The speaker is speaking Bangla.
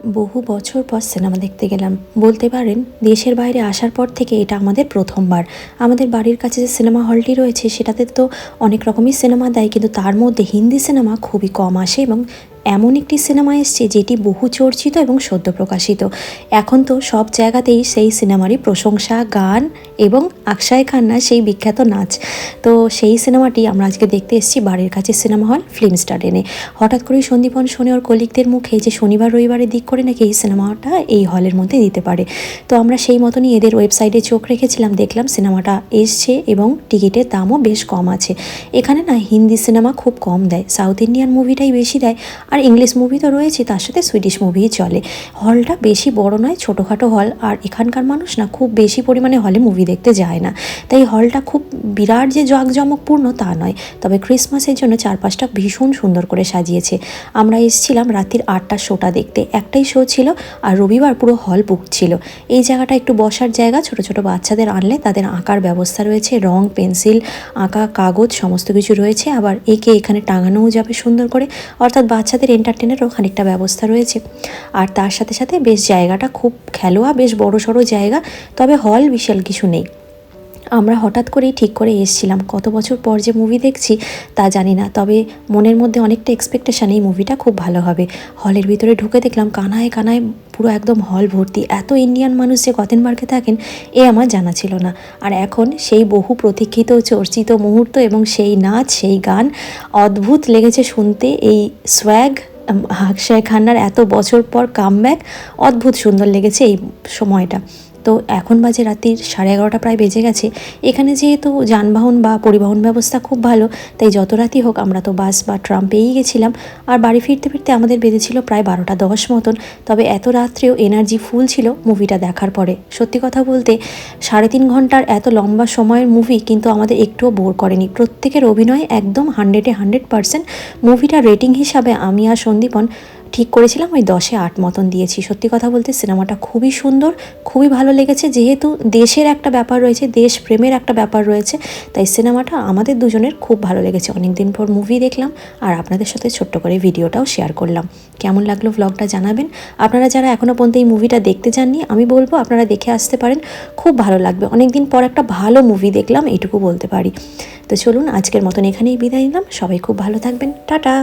বহু বছর পর সিনেমা দেখতে গেলাম বলতে পারেন। দেশের বাইরে আসার পর থেকে এটা আমাদের প্রথমবার। আমাদের বাড়ির কাছে যে সিনেমা হলটি রয়েছে সেটাতে তো অনেক রকমই সিনেমা দেয়, কিন্তু তার মধ্যে হিন্দি সিনেমা খুবই কম আসে এবং এমন একটি সিনেমা এসছে যেটি বহু চর্চিত এবং সদ্য প্রকাশিত। এখন তো সব জায়গাতেই সেই সিনেমারই প্রশংসা, গান এবং অক্ষয় খান্নার সেই বিখ্যাত নাচ। তো সেই সিনেমাটি আমরা আজকে দেখতে এসেছি বাড়ির কাছে সিনেমা হল ফিল্ম স্টাডিয়ামে। হঠাৎ করেই সন্দীপন শোনে ওর কলিগদের মুখে যে শনিবার রবিবারের দিক করে নাকি এই সিনেমাটা এই হলের মধ্যে দিতে পারে। তো আমরা সেই মতনই এদের ওয়েবসাইটে চোখ রেখেছিলাম, দেখলাম সিনেমাটা এসছে এবং টিকিটের দামও বেশ কম আছে। এখানে না হিন্দি সিনেমা খুব কম দেয়, সাউথ ইন্ডিয়ান মুভিটাই বেশি দেয়, আর ইংলিশ মুভি তো রয়েছে, তার সাথে সুইডিশ মুভিই চলে। হলটা বেশি বড় নয়, ছোটোখাটো হল, আর এখানকার মানুষ না খুব বেশি পরিমাণে হলে মুভি দেখতে যায় না, তাই হলটা খুব বিরাট যে জাঁকজমকপূর্ণ তা নয়। তবে ক্রিসমাসের জন্য চারপাশটা ভীষণ সুন্দর করে সাজিয়েছে। আমরা এসেছিলাম রাত্রির 8টার শোটা দেখতে, একটাই শো ছিল আর রবিবার পুরো হল বুক ছিল। এই জায়গাটা একটু বসার জায়গা, ছোট ছোট বাচ্চাদের আনলে তাদের আঁকার ব্যবস্থা রয়েছে, রং পেন্সিল আঁকা কাগজ সমস্ত কিছু রয়েছে, আবার একে এখানে টাঙানোও যাবে সুন্দর করে, অর্থাৎ বাচ্চাদের এন্টারটেনেরও খানিকটা ব্যবস্থা রয়েছে। আর তার সাথে সাথে বেশ জায়গাটা খুব খেলোয়া, বেশ বড় সড়ো জায়গা, তবে হল বিশাল কিছু নেই। আমরা হঠাৎ করেই ঠিক করে এসেছিলাম, কত বছর পর যে মুভি দেখছি তা জানি না, তবে মনের মধ্যে অনেকটা এক্সপেকটেশান এই মুভিটা খুব ভালো হবে। হলের ভিতরে ঢুকে দেখলাম কানায় কানায় পুরো একদম হল ভর্তি। এত ইন্ডিয়ান মানুষ যে গথেনবার্গে থাকেন এ আমার জানা ছিল না। আর এখন সেই বহু প্রতীক্ষিত চর্চিত মুহূর্ত এবং সেই নাচ, সেই গান অদ্ভুত লেগেছে শুনতে। এই সোয়াগ অক্ষয় খান্নার এত বছর পর কামব্যাক অদ্ভুত সুন্দর লেগেছে এই সময়টা। তো এখন বাজে রাত্রির 11:30 প্রায় বেজে গেছে। এখানে যেহেতু যানবাহন বা পরিবহন ব্যবস্থা খুব ভালো, তাই যত রাতই হোক আমরা তো বাস বা ট্রাম পেয়েই গেছিলাম। আর বাড়ি ফিরতে ফিরতে আমাদের বেজেছিল প্রায় 12টা 10 মতন। তবে এত রাত্রেও এনার্জি ফুল ছিল মুভিটা দেখার পরে। সত্যি কথা বলতে 3.5 ঘন্টার এত লম্বা সময়ের মুভি কিন্তু আমাদের একটুও বোর করেনি। প্রত্যেকের অভিনয় একদম 100-এ 100%। মুভিটা রেটিং হিসাবে আমি আর সন্দীপন ঠিক করেছিলাম ওই 10-এ 8 মতন দিয়েছি। সত্যি কথা বলতে সিনেমাটা খুবই সুন্দর, খুবই ভালো লেগেছে। যেহেতু দেশের একটা ব্যাপার রয়েছে, দেশপ্রেমের একটা ব্যাপার রয়েছে, তাই সিনেমাটা আমাদের দুজনের খুব ভালো লেগেছে। অনেক দিন পর মুভি দেখলাম আর আপনাদের সাথে ছোট্ট করে ভিডিওটাও শেয়ার করলাম। কেমন লাগলো ব্লগটা জানাবেন। আপনারা যারা এখনও পর্যন্ত এই মুভিটা দেখতে যাননি, আমি বলবো আপনারা দেখে আসতে পারেন, খুব ভালো লাগবে। অনেক দিন পর একটা ভালো মুভি দেখলাম, এইটুকু বলতে পারি। তো চলুন আজকের মতন এখানেই বিদায় নিলাম। সবাই খুব ভালো থাকবেন, টাটা।